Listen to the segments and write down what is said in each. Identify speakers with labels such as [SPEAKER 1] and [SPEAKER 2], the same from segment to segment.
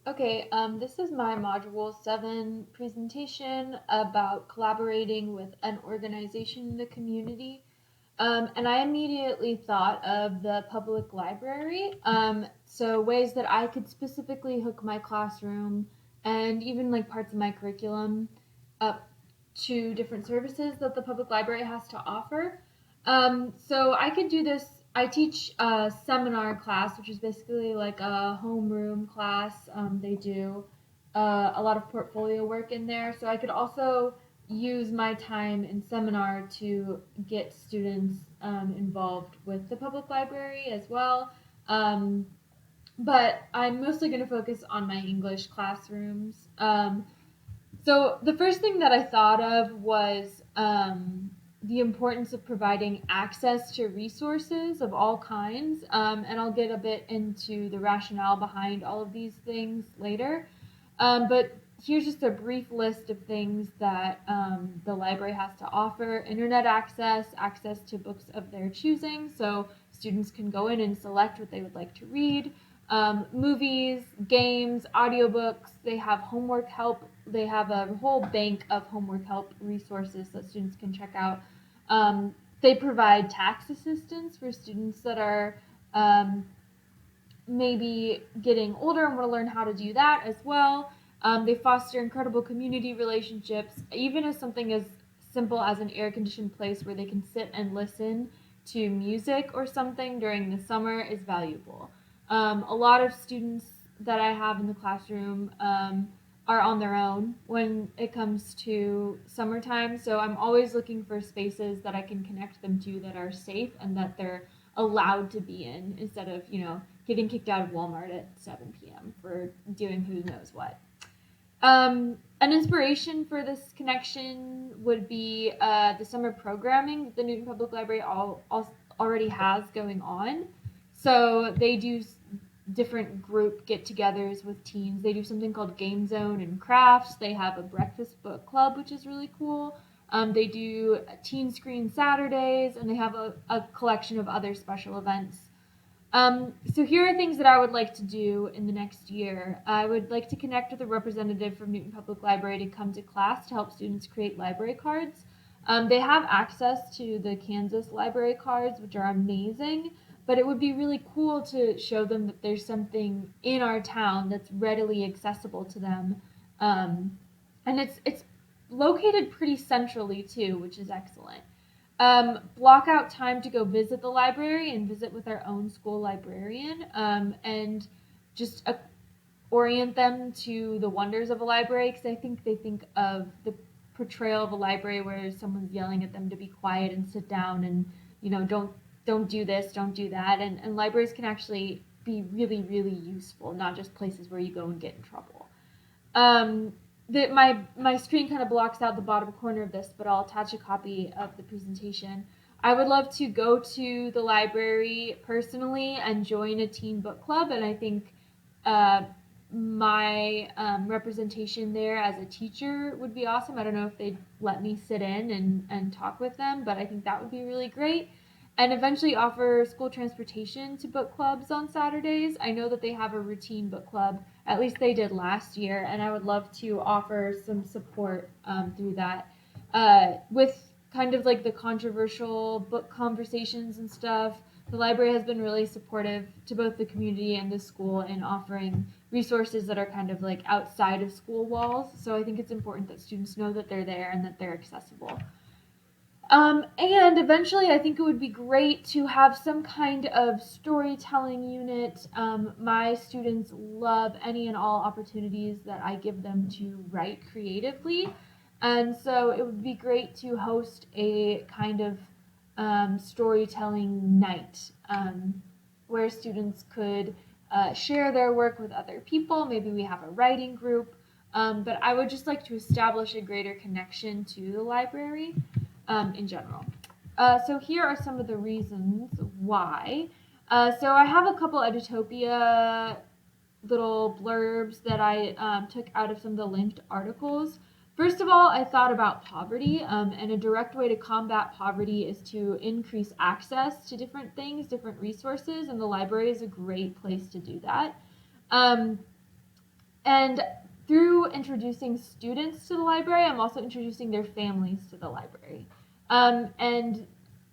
[SPEAKER 1] Okay, this is my Module 7 presentation about collaborating with an organization in the community. And I immediately thought of the public library. So ways that I could specifically hook my classroom and even like parts of my curriculum up to different services that the public library has to offer. So I could do this. I teach a seminar class, which is basically like a homeroom class. They do a lot of portfolio work in there. So I could also use my time in seminar to get students involved with the public library as well. Um, but I'm mostly going to focus on my English classrooms. So the first thing that I thought of was the importance of providing access to resources of all kinds, and I'll get a bit into the rationale behind all of these things later. But here's just a brief list of things that the library has to offer: internet access, access to books of their choosing, so students can go in and select what they would like to read. Movies, games, audiobooks. They have homework help. They have a whole bank of homework help resources that students can check out. They provide tax assistance for students that are um, maybe getting older and want to learn how to do that as well. They foster incredible community relationships, even as something as simple as an air conditioned place where they can sit and listen to music or something during the summer is valuable. A lot of students that I have in the classroom are on their own when it comes to summertime, so I'm always looking for spaces that I can connect them to that are safe and that they're allowed to be in instead of, getting kicked out of Walmart at 7 p.m. for doing who knows what. An inspiration for this connection would be the summer programming that the Newton Public Library already has going on. So they do different group get-togethers with teens. They do something called Game Zone and Crafts. They have a breakfast book club, which is really cool. They do Teen Screen Saturdays, and they have a collection of other special events. So here are things that I would like to do in the next year. I would like to connect with a representative from Newton Public Library to come to class to help students create library cards. They have access to the Kansas library cards, which are amazing, but it would be really cool to show them that there's something in our town that's readily accessible to them. And it's located pretty centrally too, which is excellent. Block out time to go visit the library and visit with our own school librarian, and just orient them to the wonders of a library, because I think they think of the portrayal of a library where someone's yelling at them to be quiet and sit down and don't do this, don't do that, and libraries can actually be really, really useful, not just places where you go and get in trouble. um, my screen kind of blocks out the bottom corner of this, but I'll attach a copy of the presentation. I would love to go to the library personally and join a teen book club, and I think uh, my representation there as a teacher would be awesome. I don't know if they'd let me sit in and talk with them, but I think that would be really great. And eventually offer school transportation to book clubs on Saturdays. I know that they have a routine book club, at least they did last year, and I would love to offer some support through that. With kind of like the controversial book conversations and stuff, the library has been really supportive to both the community and the school in offering resources that are kind of like outside of school walls. So I think it's important that students know that they're there and that they're accessible. And eventually, I think it would be great to have some kind of storytelling unit. My students love any and all opportunities that I give them to write creatively. And so it would be great to host a kind of storytelling night where students could share their work with other people. Maybe we have a writing group. But I would just like to establish a greater connection to the library in general. So here are some of the reasons why. So I have a couple Edutopia little blurbs that I took out of some of the linked articles. First of all, I thought about poverty, and a direct way to combat poverty is to increase access to different things, different resources, and the library is a great place to do that. Um, And through introducing students to the library, I'm also introducing their families to the library. And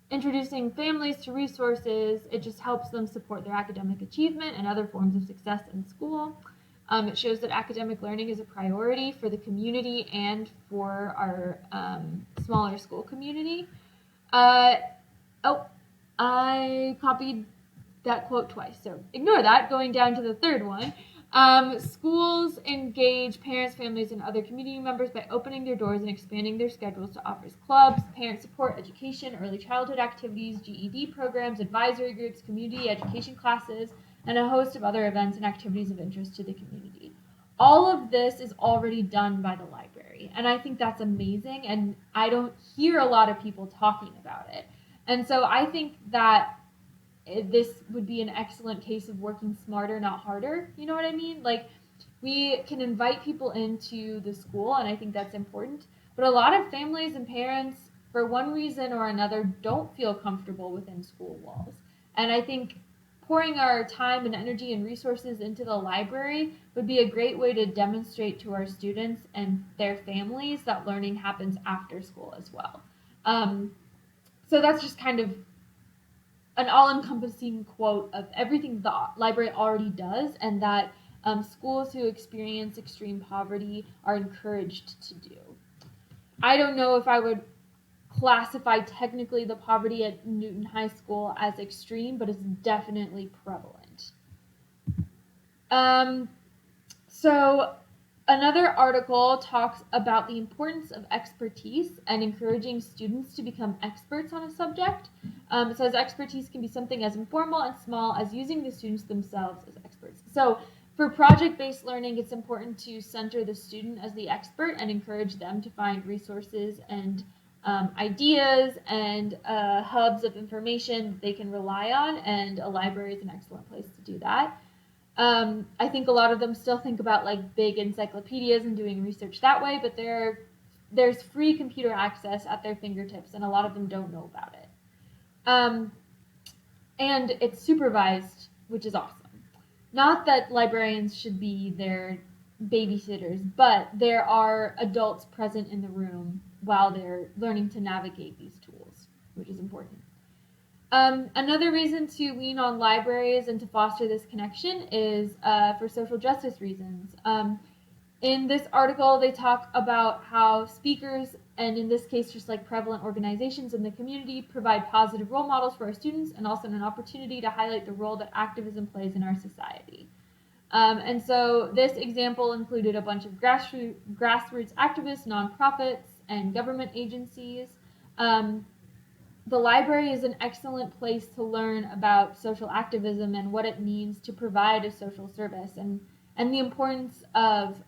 [SPEAKER 1] introducing families to resources, it just helps them support their academic achievement and other forms of success in school. It shows that academic learning is a priority for the community and for our smaller school community. I copied that quote twice, so ignore that. Going down to the third one. Schools engage parents, families, and other community members by opening their doors and expanding their schedules to offer clubs, parent support, education, early childhood activities, GED programs, advisory groups, community education classes, and a host of other events and activities of interest to the community. All of this is already done by the library, and I think that's amazing, and I don't hear a lot of people talking about it. And so I think that this would be an excellent case of working smarter, not harder. You know what I mean? Like, we can invite people into the school, and I think that's important. But a lot of families and parents, for one reason or another, don't feel comfortable within school walls. And I think pouring our time and energy and resources into the library would be a great way to demonstrate to our students and their families that learning happens after school as well. So that's just kind of an all-encompassing quote of everything the library already does, and that schools who experience extreme poverty are encouraged to do. I don't know if I would classify technically the poverty at Newton High School as extreme, but it's definitely prevalent. So another article talks about the importance of expertise and encouraging students to become experts on a subject. It says expertise can be something as informal and small as using the students themselves as experts. So for project-based learning, it's important to center the student as the expert and encourage them to find resources and ideas and hubs of information they can rely on, and a library is an excellent place to do that. I think a lot of them still think about like big encyclopedias and doing research that way, but there's free computer access at their fingertips, and a lot of them don't know about it. And it's supervised, which is awesome. Not that librarians should be their babysitters, but there are adults present in the room while they're learning to navigate these tools, which is important. Another reason to lean on libraries and to foster this connection is for social justice reasons. In this article, they talk about how speakers, and in this case, just like prevalent organizations in the community, provide positive role models for our students and also an opportunity to highlight the role that activism plays in our society. And so this example included a bunch of grassroots activists, nonprofits, and government agencies. The library is an excellent place to learn about social activism and what it means to provide a social service, and the importance of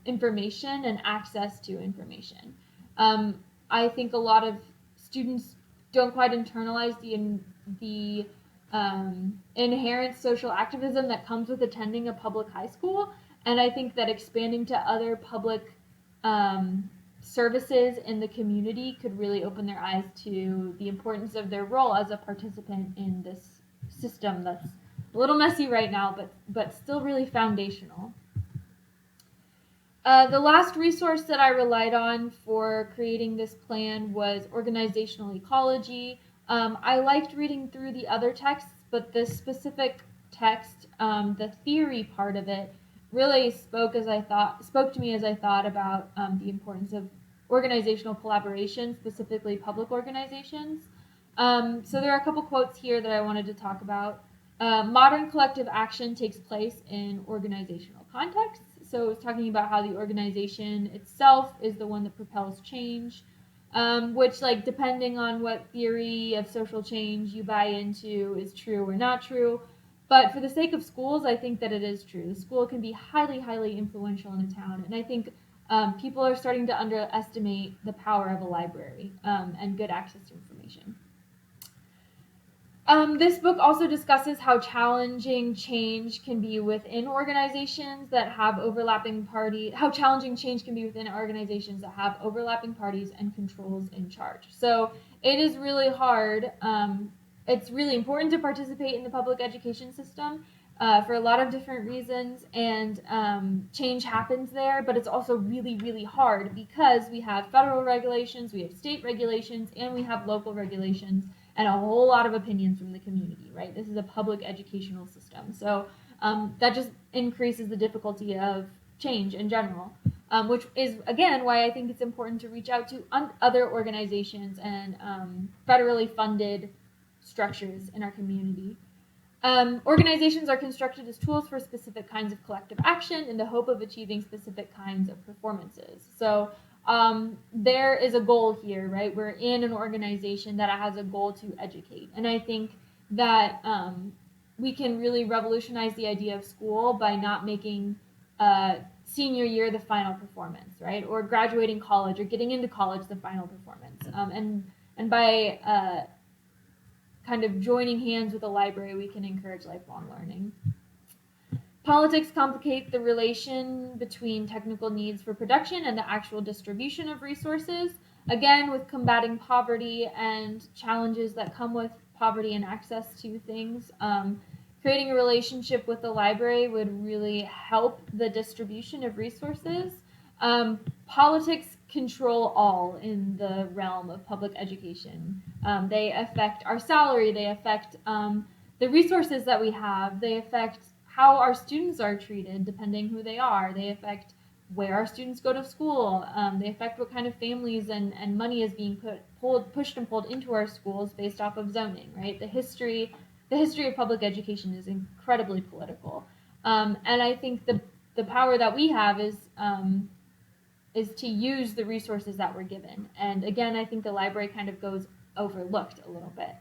[SPEAKER 1] information and access to information. I think a lot of students don't quite internalize the inherent social activism that comes with attending a public high school, and I think that expanding to other public services in the community could really open their eyes to the importance of their role as a participant in this system that's a little messy right now, but still really foundational. The last resource that I relied on for creating this plan was organizational ecology. I liked reading through the other texts, but this specific text, the theory part of it, really spoke to me as I thought about the importance of organizational collaboration, specifically public organizations. So there are a couple quotes here that I wanted to talk about. Modern collective action takes place in organizational contexts. So it's talking about how the organization itself is the one that propels change, which, like, depending on what theory of social change you buy into is true or not true. But for the sake of schools, I think that it is true. The school can be highly, highly influential in a town. And I think people are starting to underestimate the power of a library and good access to information. This book also discusses how challenging change can be within organizations that have overlapping parties and controls in charge. So it is really hard. It's really important to participate in the public education system, for a lot of different reasons, and change happens there, but it's also really, really hard because we have federal regulations, we have state regulations, and we have local regulations, and a whole lot of opinions from the community, right? This is a public educational system. So that just increases the difficulty of change in general, which is, again, why I think it's important to reach out to other organizations and federally funded structures in our community. Organizations are constructed as tools for specific kinds of collective action in the hope of achieving specific kinds of performances. So there is a goal here, right? We're in an organization that has a goal to educate. And I think that we can really revolutionize the idea of school by not making senior year the final performance, right? Or graduating college or getting into college the final performance. And by kind of joining hands with the library, we can encourage lifelong learning. Politics complicate the relation between technical needs for production and the actual distribution of resources. Again, with combating poverty and challenges that come with poverty and access to things, creating a relationship with the library would really help the distribution of resources. Politics control all in the realm of public education. They affect our salary, they affect the resources that we have, they affect how our students are treated depending who they are, they affect where our students go to school, they affect what kind of families and money is being pushed and pulled into our schools based off of zoning, right? The history of public education is incredibly political. And I think the power that we have is to use the resources that we're given. And again, I think the library kind of goes overlooked a little bit,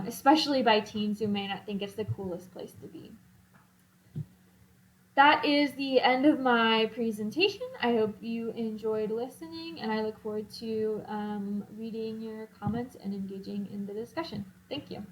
[SPEAKER 1] especially by teens who may not think it's the coolest place to be. That is the end of my presentation. I hope you enjoyed listening, and I look forward to reading your comments and engaging in the discussion. Thank you.